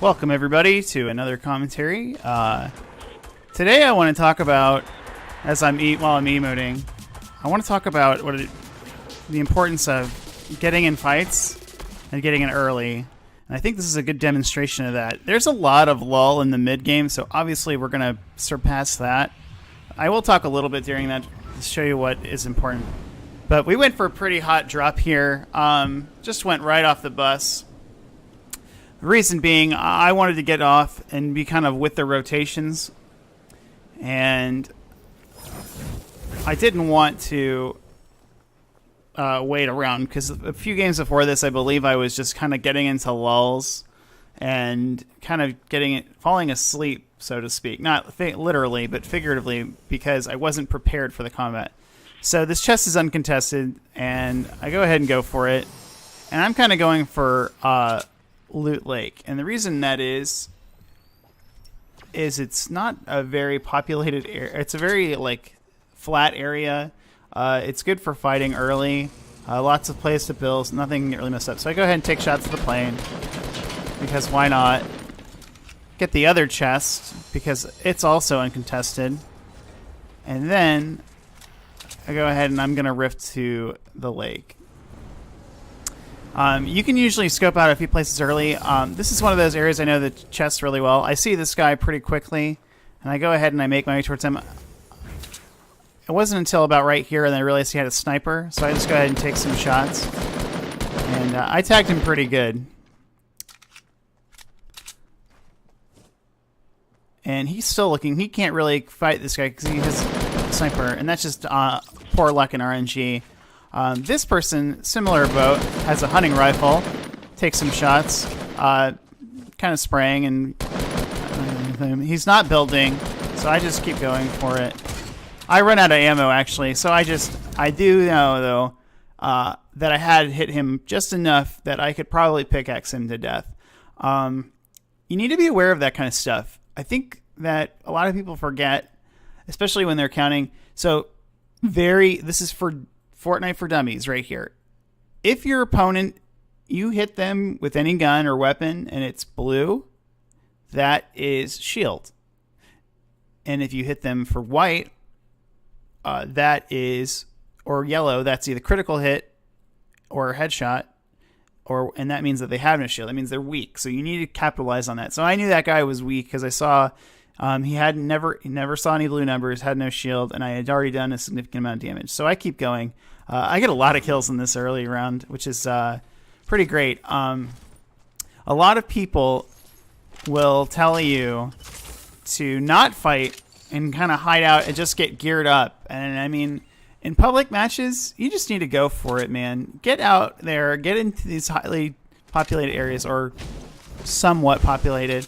Welcome everybody to another commentary. Today I want to talk about, while I'm emoting, I want to talk about the importance of getting in fights and getting in early. And I think this is a good demonstration of that. There's a lot of lull in the mid game, so obviously we're going to surpass that. I will talk a little bit during that to show you what is important. But we went for a pretty hot drop here. Just went right off the bus. The reason being, I wanted to get off and be kind of with the rotations, and I didn't want to wait around, because a few games before this, I believe I was just kind of getting into lulls and kind of falling asleep, so to speak. Not literally, but figuratively, because I wasn't prepared for the combat. So this chest is uncontested, and I go ahead and go for it, and I'm kind of going for Loot Lake, and the reason that is it's not a very populated area. It's a very flat area. It's good for fighting early. Lots of place to build. Nothing really messed up. So I go ahead and take shots at the plane, because why not? Get the other chest because it's also uncontested, and then I go ahead and I'm gonna rift to the lake. You can usually scope out a few places early. This is one of those areas I know the chests really well. I see this guy pretty quickly, and I go ahead and I make my way towards him. It wasn't until about right here that I realized he had a sniper, so I just go ahead and take some shots. And I tagged him pretty good. And he's still looking. He can't really fight this guy because he has a sniper, and that's just poor luck in RNG. This person, similar boat, has a hunting rifle. Takes some shots, kind of spraying, and he's not building, so I just keep going for it. I run out of ammo, actually, so I do know, though, that I had hit him just enough that I could probably pickaxe him to death. You need to be aware of that kind of stuff. I think that a lot of people forget, especially when they're counting. So, this is for Fortnite for Dummies right here. If your opponent, you hit them with any gun or weapon and it's blue, that is shield. And if you hit them for white, that is, or yellow, that's either critical hit or headshot, and that means that they have no shield. That means they're weak. So you need to capitalize on that. So I knew that guy was weak because I saw he never saw any blue numbers, had no shield, and I had already done a significant amount of damage. So I keep going. I get a lot of kills in this early round, which is pretty great. A lot of people will tell you to not fight and kind of hide out and just get geared up. And I mean, in public matches, you just need to go for it, man. Get out there, get into these highly populated areas or somewhat populated,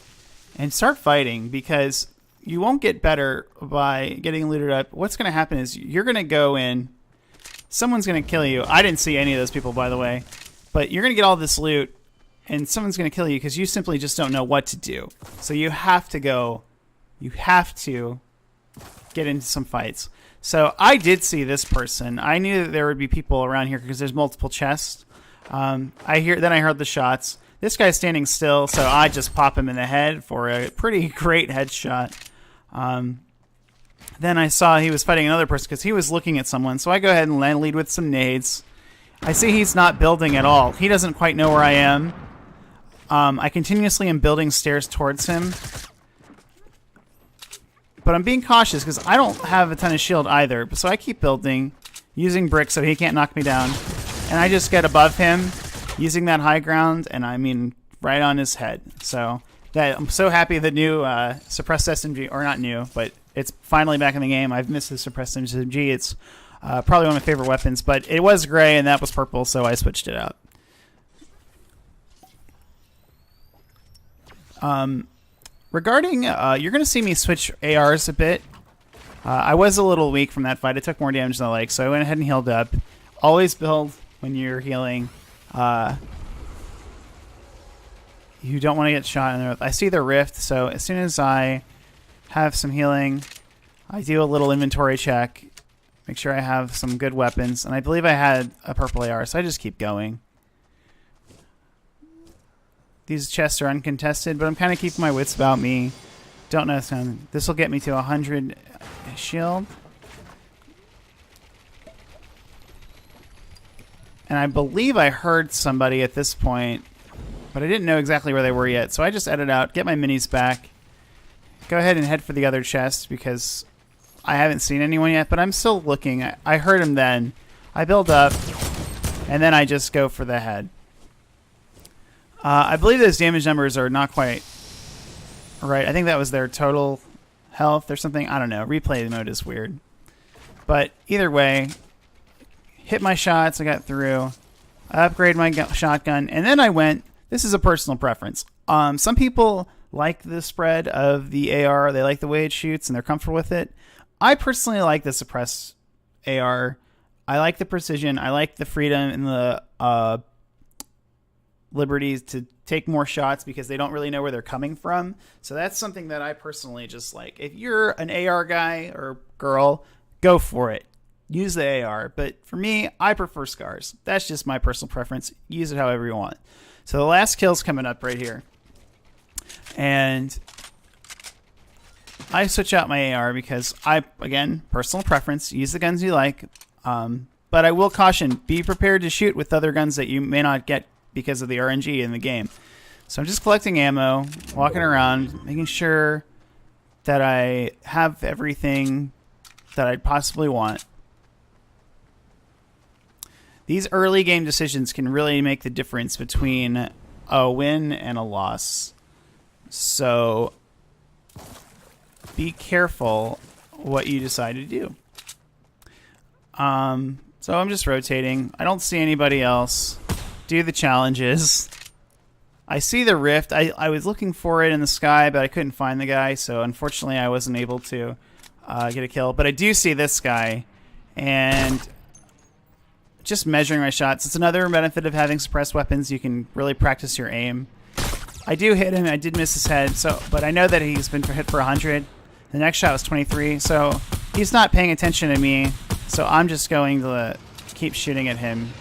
and start fighting, because you won't get better by getting looted up. What's going to happen is you're going to go in, someone's going to kill you. I didn't see any of those people, by the way, but you're going to get all this loot, and someone's going to kill you because you simply just don't know what to do. So you have to go. You have to get into some fights. So I did see this person. I knew that there would be people around here because there's multiple chests. Then I heard the shots. This guy's standing still, so I just pop him in the head for a pretty great headshot. Then I saw he was fighting another person because he was looking at someone, so I go ahead and lead with some nades. I see he's not building at all. He doesn't quite know where I am. I continuously am building stairs towards him. But I'm being cautious because I don't have a ton of shield either. So I keep building, using bricks so he can't knock me down. And I just get above him, using that high ground, and I mean right on his head. So I'm so happy the new suppressed SMG, or not new, but it's finally back in the game. I've missed the suppressed SMG. It's probably one of my favorite weapons, but it was gray and that was purple, so I switched it out. Regarding, you're going to see me switch ARs a bit. I was a little weak from that fight. I took more damage than I like, so I went ahead and healed up. Always build when you're healing. You don't want to get shot in there. I see the rift, so as soon as I have some healing, I do a little inventory check, make sure I have some good weapons, and I believe I had a purple AR, so I just keep going. These chests are uncontested, but I'm kind of keeping my wits about me. Don't know. This will get me to 100 shield. And I believe I heard somebody at this point, but I didn't know exactly where they were yet. So I just edited out, get my minis back, go ahead and head for the other chest because I haven't seen anyone yet, but I'm still looking. I heard him then. I build up, and then I just go for the head. I believe those damage numbers are not quite right. I think that was their total health or something. I don't know. Replay mode is weird. But either way, hit my shots. I got through. I upgrade my shotgun. And then I went. This is a personal preference. Some people like the spread of the AR. They like the way it shoots, and they're comfortable with it. I personally like the suppressed AR. I like the precision. I like the freedom and the liberties to take more shots because they don't really know where they're coming from. So that's something that I personally just like. If you're an AR guy or girl, go for it. Use the AR. But for me, I prefer scars. That's just my personal preference. Use it however you want. So the last kill's coming up right here. And I switch out my AR because again, personal preference. Use the guns you like. But I will caution, be prepared to shoot with other guns that you may not get because of the RNG in the game. So I'm just collecting ammo, walking around, making sure that I have everything that I'd possibly want. These early game decisions can really make the difference between a win and a loss. So be careful what you decide to do. So I'm just rotating. I don't see anybody else. Do the challenges. I see the rift. I was looking for it in the sky, but I couldn't find the guy, so unfortunately I wasn't able to get a kill. But I do see this guy, and just measuring my shots. It's another benefit of having suppressed weapons. You can really practice your aim. I do hit him. I did miss his head, but I know that he's been hit for 100. The next shot was 23, so he's not paying attention to me. So I'm just going to keep shooting at him.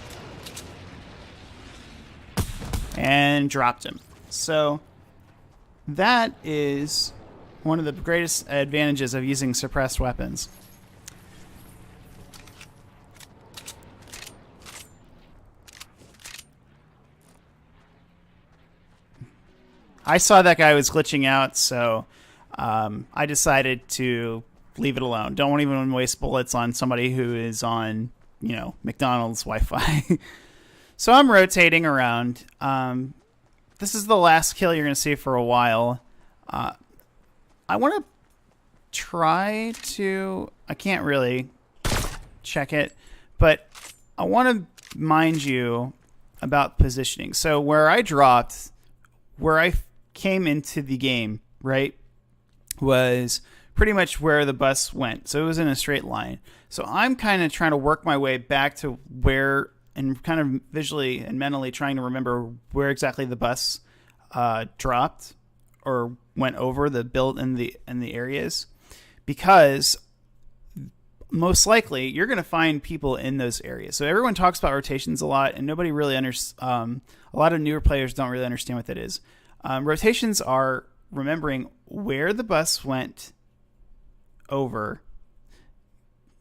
And dropped him. So that is one of the greatest advantages of using suppressed weapons. I saw that guy was glitching out, so I decided to leave it alone. Don't even waste bullets on somebody who is on, McDonald's Wi-Fi. So I'm rotating around. This is the last kill you're going to see for a while. I want to try to... I can't really check it, but I want to mind you about positioning. So where I dropped, where I came into the game, right, was pretty much where the bus went. So it was in a straight line. So I'm kind of trying to work my way back to where... and kind of visually and mentally trying to remember where exactly the bus dropped or went over the build in the areas, because most likely you're going to find people in those areas. So everyone talks about rotations a lot, and nobody really a lot of newer players don't really understand what that is. Rotations are remembering where the bus went over,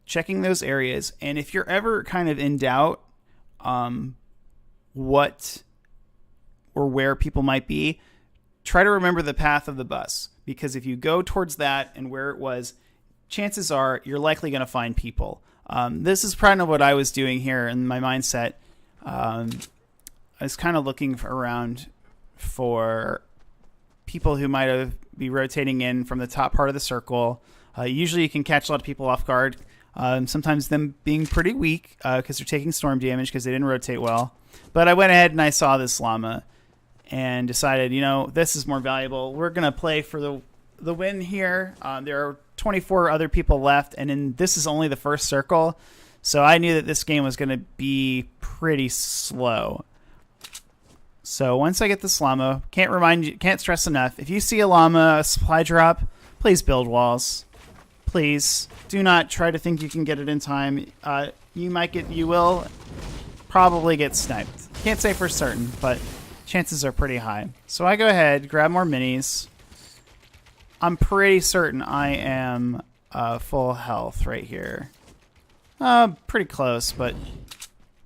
checking those areas, and if you're ever kind of in doubt what or where people might be, try to remember the path of the bus, because if you go towards that and where it was, chances are you're likely going to find people. This is kind of what I was doing here in my mindset. I was kind of looking around for people who might be rotating in from the top part of the circle. Usually you can catch a lot of people off guard. Sometimes them being pretty weak because they're taking storm damage because they didn't rotate well. But I went ahead and I saw this llama and decided, this is more valuable. We're going to play for the win here. There are 24 other people left, and this is only the first circle. So I knew that this game was going to be pretty slow. So once I get this llama, can't stress enough, if you see a llama, a supply drop, please build walls. Please do not try to think you can get it in time. You will probably get sniped. Can't say for certain, but chances are pretty high. So I go ahead, grab more minis. I'm pretty certain I am full health right here. Pretty close, but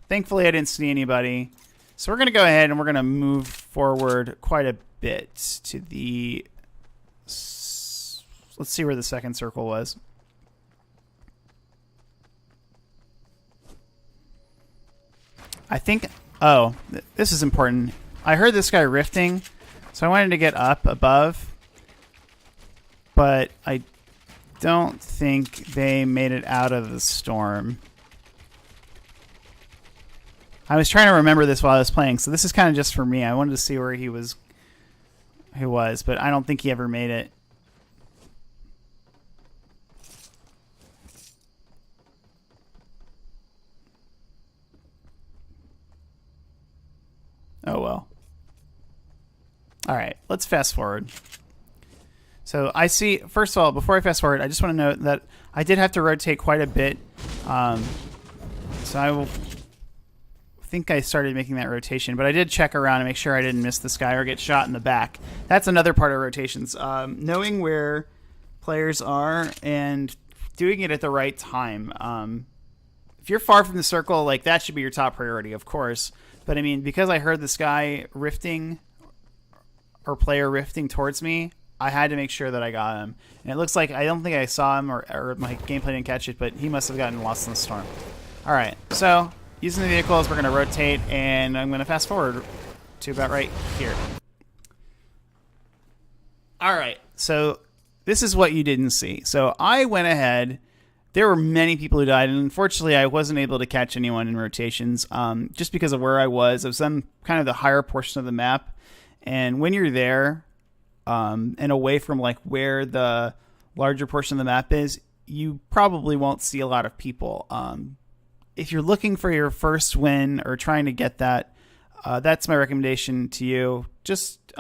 thankfully I didn't see anybody. So we're going to go ahead and we're going to move forward quite a bit to the... Let's see where the second circle was. I think... Oh, this is important. I heard this guy rifting, so I wanted to get up above. But I don't think they made it out of the storm. I was trying to remember this while I was playing, so this is kind of just for me. I wanted to see where he was, but I don't think he ever made it. Oh well. All right, let's fast forward. So I see, first of all, before I fast forward, I just want to note that I did have to rotate quite a bit. So I will think I started making that rotation, but I did check around and make sure I didn't miss this guy or get shot in the back. That's another part of rotations. Knowing where players are and doing it at the right time. If you're far from the circle, like that should be your top priority, of course. But I mean, because I heard this guy rifting or player rifting towards me, I had to make sure that I got him. And it looks like I don't think I saw him or my gameplay didn't catch it, but he must have gotten lost in the storm. All right, so using the vehicles, we're going to rotate, and I'm going to fast forward to about right here. All right, so this is what you didn't see. So I went ahead. There were many people who died, and unfortunately, I wasn't able to catch anyone in rotations just because of where I was. I was on kind of the higher portion of the map, and when you're there and away from like where the larger portion of the map is, you probably won't see a lot of people. If you're looking for your first win or trying to get that, that's my recommendation to you. Just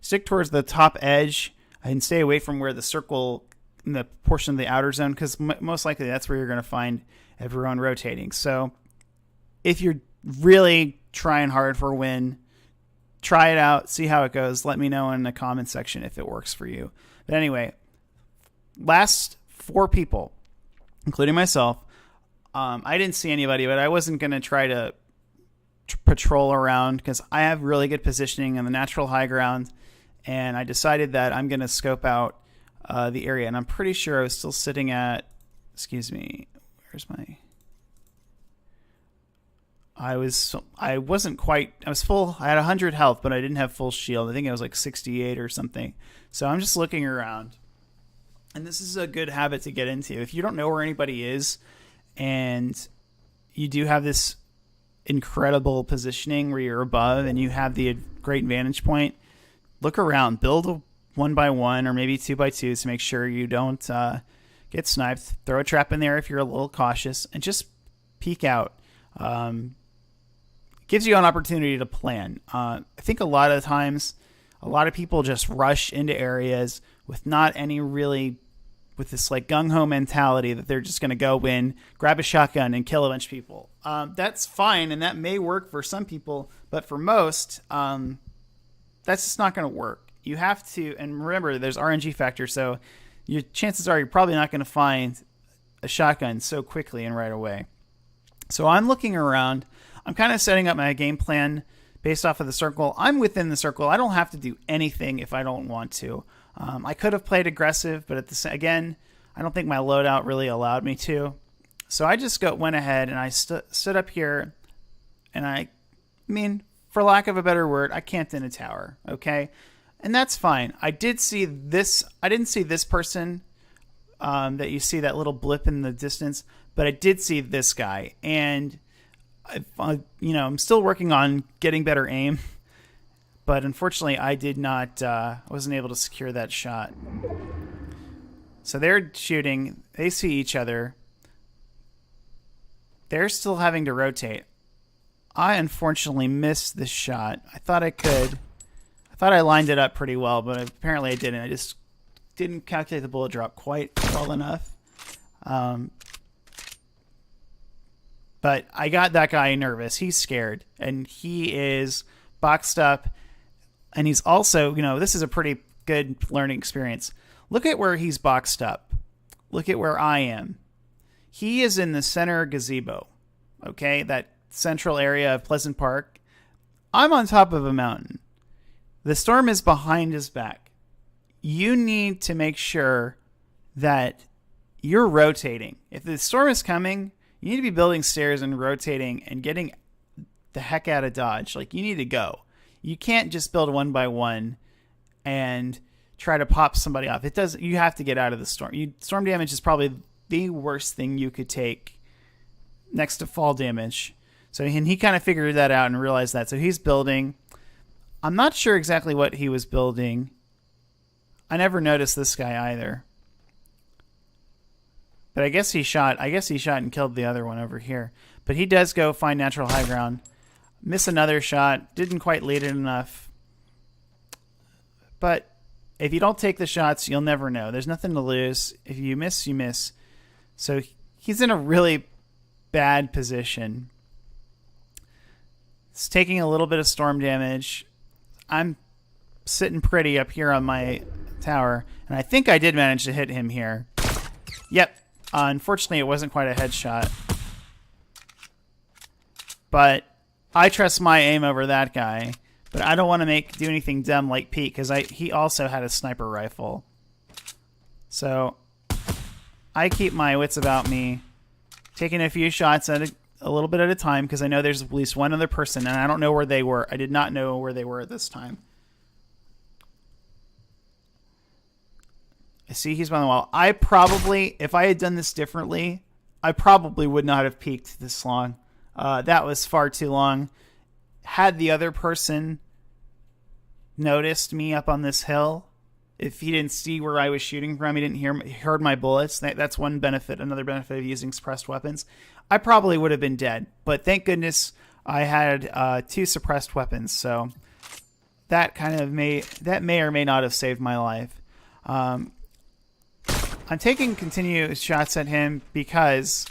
stick towards the top edge and stay away from where the circle in the portion of the outer zone, because most likely that's where you're going to find everyone rotating. So if you're really trying hard for a win, try it out, see how it goes. Let me know in the comment section if it works for you. But anyway, last 4 people, including myself, I didn't see anybody, but I wasn't going to try to patrol around because I have really good positioning on the natural high ground, and I decided that I'm going to scope out the area. And I'm pretty sure I was still sitting at, excuse me, where's my... I wasn't quite, I was full, I had 100 health, but I didn't have full shield. I think I was like 68 or something. So I'm just looking around. And this is a good habit to get into. If you don't know where anybody is, and you do have this incredible positioning where you're above and you have the great vantage point, look around, build a 1x1 or maybe 2x2 to make sure you don't get sniped. Throw a trap in there if you're a little cautious, and just peek out. Gives you an opportunity to plan. I think a lot of times, a lot of people just rush into areas with not any really, with this like gung-ho mentality that they're just going to go in, grab a shotgun, and kill a bunch of people. That's fine, and that may work for some people, but for most, that's just not going to work. You have to, and remember, there's RNG factor, so your chances are you're probably not going to find a shotgun so quickly and right away. So I'm looking around. I'm kind of setting up my game plan based off of the circle. I'm within the circle. I don't have to do anything if I don't want to. I could have played aggressive, but again, I don't think my loadout really allowed me to. So I just went ahead and I stood up here, and I mean, for lack of a better word, I camped in a tower, okay? And that's fine. I did see this. I didn't see this person that you see, that little blip in the distance, but I did see this guy, and I'm still working on getting better aim, but unfortunately I did not, wasn't able to secure that shot. So they're shooting, they see each other, they're still having to rotate. I unfortunately missed this shot. I thought I could. I thought I lined it up pretty well, but apparently I didn't. I just didn't calculate the bullet drop quite well enough. But I got that guy nervous. He's scared, and he is boxed up, and he's also, this is a pretty good learning experience. Look at where he's boxed up. Look at where I am. He is in the center gazebo, okay? That central area of Pleasant Park. I'm on top of a mountain. The storm is behind his back. You need to make sure that you're rotating. If the storm is coming, you need to be building stairs and rotating and getting the heck out of Dodge. Like, you need to go. You can't just build one by one and try to pop somebody off. You have to get out of the storm. Storm damage is probably the worst thing you could take next to fall damage. So he kind of figured that out and realized that. So he's building. I'm not sure exactly what he was building. I never noticed this guy either. But I guess he shot and killed the other one over here. But he does go find natural high ground. Miss another shot. Didn't quite lead it enough. But if you don't take the shots, you'll never know. There's nothing to lose. If you miss, you miss. So he's in a really bad position. It's taking a little bit of storm damage. I'm sitting pretty up here on my tower. And I think I did manage to hit him here. Yep. Unfortunately, it wasn't quite a headshot. But I trust my aim over that guy. But I don't want to do anything dumb like Pete, because he also had a sniper rifle. So I keep my wits about me, taking a few shots at a little bit at a time, because I know there's at least one other person, and I don't know where they were. I did not know where they were at this time. I see he's behind the wall. If I had done this differently, I probably would not have peeked this long. That was far too long. Had the other person noticed me up on this hill, if he didn't see where I was shooting from, he heard my bullets. That's one benefit. Another benefit of using suppressed weapons. I probably would have been dead, but thank goodness I had 2 suppressed weapons. So that may or may not have saved my life. I'm taking continuous shots at him because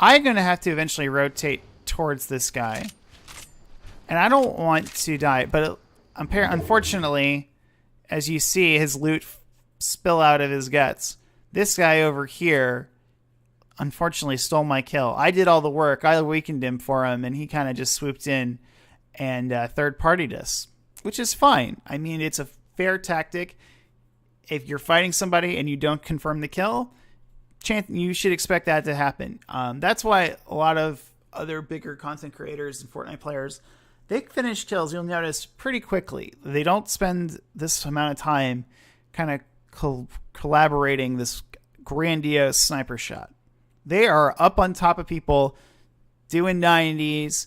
I'm going to have to eventually rotate towards this guy. And I don't want to die, but unfortunately, as you see, his loot spill out of his guts. This guy over here, unfortunately, stole my kill. I did all the work. I weakened him for him, and he kind of just swooped in and third-partied us, which is fine. I mean, it's a fair tactic. If you're fighting somebody and you don't confirm the kill, you should expect that to happen. That's why a lot of other bigger content creators and Fortnite players, they finish kills, you'll notice, pretty quickly. They don't spend this amount of time kind of collaborating this grandiose sniper shot. They are up on top of people, doing 90s,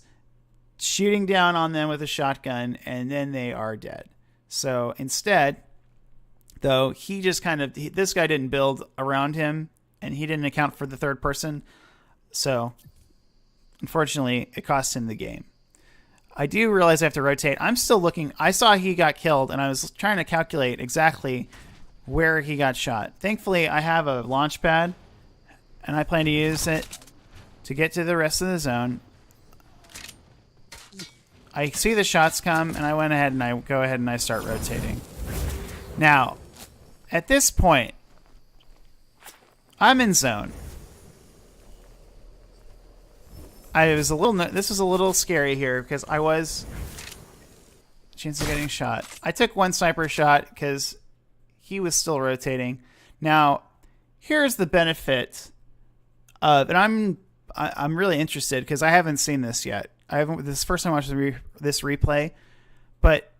shooting down on them with a shotgun, and then they are dead. So instead, though, this guy didn't build around him, and he didn't account for the third person. So unfortunately, it cost him the game. I do realize I have to rotate. I'm still looking. I saw he got killed, and I was trying to calculate exactly where he got shot. Thankfully, I have a launch pad, and I plan to use it to get to the rest of the zone. I see the shots come, and I went ahead and I start rotating. Now, at this point, I'm in zone. This was a little scary here because I was chance of getting shot. I took one sniper shot because he was still rotating. Now, here's the benefit of, and I'm really interested because I haven't seen this yet. This is the first time I watched this replay, but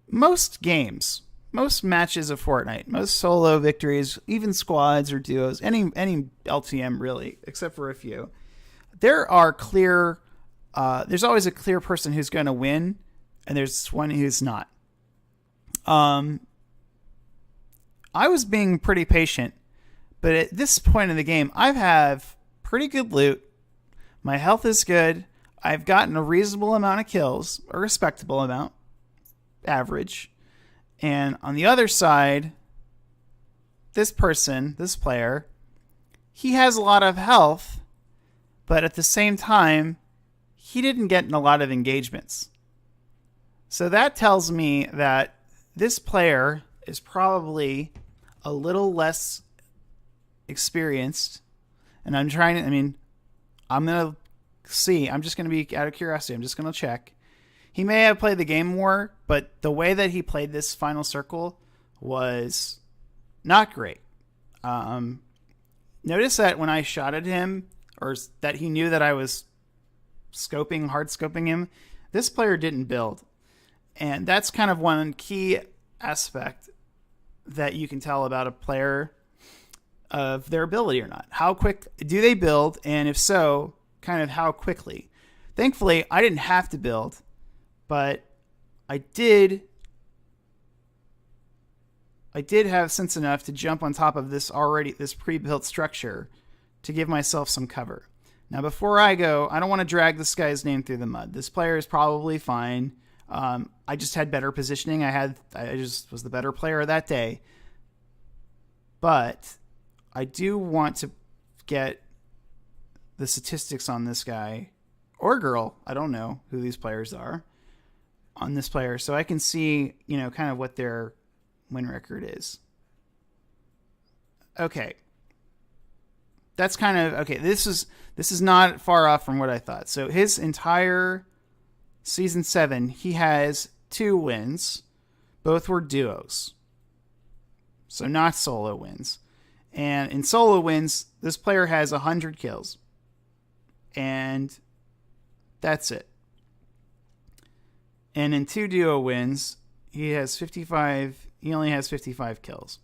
most games, most matches of Fortnite, most solo victories, even squads or duos, any LTM really, except for a few, there are clear. There's always a clear person who's going to win, and there's one who's not. I was being pretty patient, but at this point in the game, I have pretty good loot. My health is good. I've gotten a reasonable amount of kills, a respectable amount, average. And on the other side, this player, he has a lot of health, but at the same time, he didn't get in a lot of engagements. So that tells me that this player is probably a little less experienced. And I'm trying to, I'm going to see. I'm just going to be out of curiosity. I'm just going to check. He may have played the game more, but the way that he played this final circle was not great. Notice that when I shot at him, or that he knew that I was hard scoping him, this player didn't build. And that's kind of one key aspect that you can tell about a player of their ability or not. How quick do they build? And if so, kind of how quickly? Thankfully, I didn't have to build, but I did have sense enough to jump on top of this pre-built structure to give myself some cover. Now, before I go, I don't want to drag this guy's name through the mud. This player is probably fine. I just had better positioning. I just was the better player that day. But I do want to get the statistics on this guy or girl. I don't know who these players are on this player, so I can see, kind of what their win record is. Okay. That's kind of okay. This is not far off from what I thought. So his entire season 7, he has 2 wins. Both were duos. So not solo wins. And in solo wins, this player has 100 kills. And that's it. And in 2 duo wins, he only has 55 kills.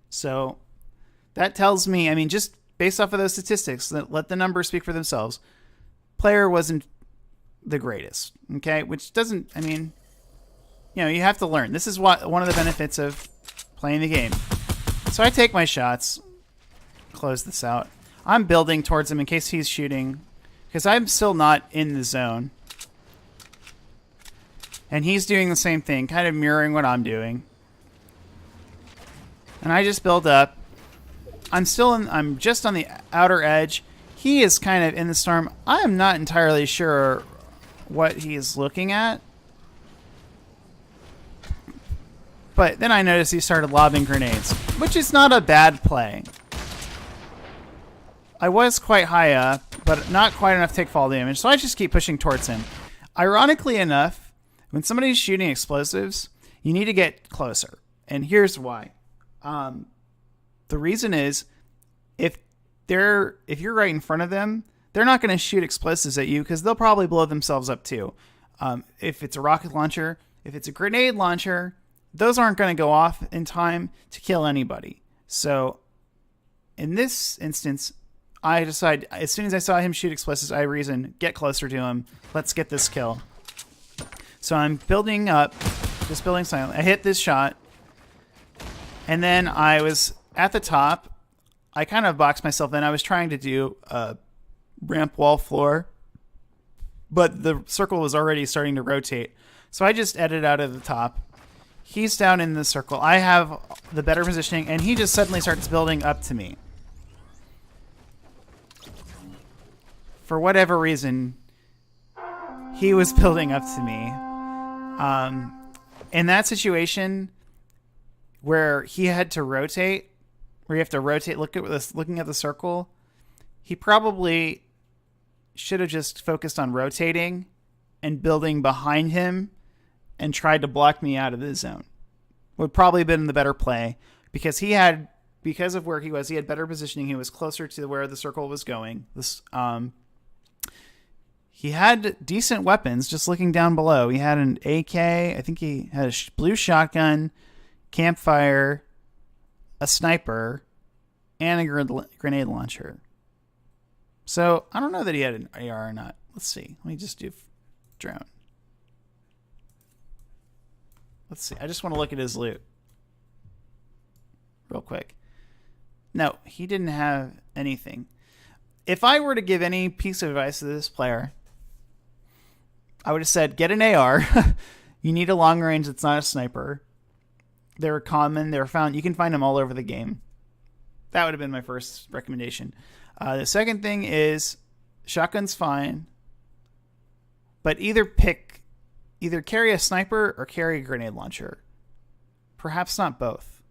So that tells me, just based off of those statistics, let the numbers speak for themselves. Player wasn't the greatest, okay? Which doesn't, you have to learn. This is one of the benefits of playing the game. So I take my shots, close this out. I'm building towards him in case he's shooting, because I'm still not in the zone. And he's doing the same thing, kind of mirroring what I'm doing. And I just build up. I'm just on the outer edge. He is kind of in the storm. I am not entirely sure what he is looking at. But then I noticed he started lobbing grenades, which is not a bad play. I was quite high up, but not quite enough to take fall damage, so I just keep pushing towards him. Ironically enough, when somebody's shooting explosives, you need to get closer. And here's why. The reason is, if you're right in front of them, they're not going to shoot explosives at you because they'll probably blow themselves up too. If it's a rocket launcher, if it's a grenade launcher, those aren't going to go off in time to kill anybody. So in this instance, I decide, as soon as I saw him shoot explosives, I reasoned, get closer to him. Let's get this kill. So I'm building up, just building silently. I hit this shot, and then I was at the top. I kind of boxed myself in. I was trying to do a ramp wall floor, but the circle was already starting to rotate. So I just edited out of the top. He's down in the circle. I have the better positioning, and he just suddenly starts building up to me. For whatever reason, he was building up to me. In that situation where he had to rotate, where you have to rotate, looking at the circle, he probably should have just focused on rotating and building behind him and tried to block me out of the zone. Would probably have been the better play, because because of where he was, he had better positioning. He was closer to where the circle was going. He had decent weapons. Just looking down below, he had an AK. I think he had a blue shotgun, campfire, a sniper, and a grenade launcher. So I don't know that he had an AR or not. Let's see. Let me just do drone. Let's see. I just want to look at his loot real quick. No, he didn't have anything. If I were to give any piece of advice to this player, I would have said, get an AR. You need a long range that's not a sniper. They're common. They're found. You can find them all over the game. That would have been my first recommendation. The second thing is, shotgun's fine, but either pick either carry a sniper or carry a grenade launcher. Perhaps not both.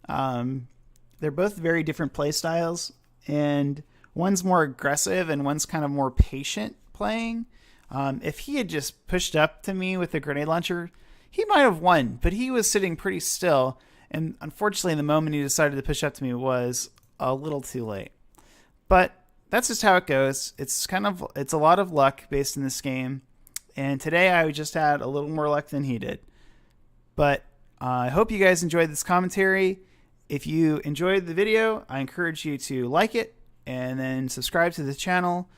They're both very different play styles, and one's more aggressive and one's kind of more patient playing. If he had just pushed up to me with the grenade launcher, he might have won, but he was sitting pretty still, and unfortunately the moment he decided to push up to me was a little too late. But that's just how it goes. It's a lot of luck based in this game, and today I just had a little more luck than he did. But I hope you guys enjoyed this commentary. If you enjoyed the video, I encourage you to like it and then subscribe to the channel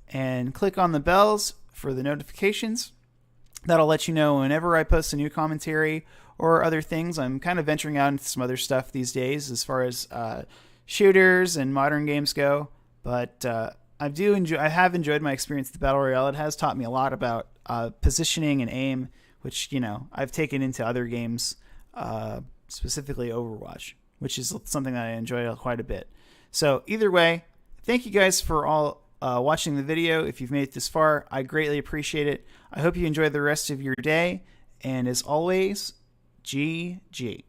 and click on the bells for the notifications. That'll let you know whenever I post a new commentary or other things. I'm kind of venturing out into some other stuff these days as far as shooters and modern games go. But I have enjoyed my experience with the Battle Royale. It has taught me a lot about positioning and aim, which, I've taken into other games, specifically Overwatch, which is something that I enjoy quite a bit. So either way, thank you guys for all watching the video. If you've made it this far, I greatly appreciate it. I hope you enjoy the rest of your day. And as always, GG.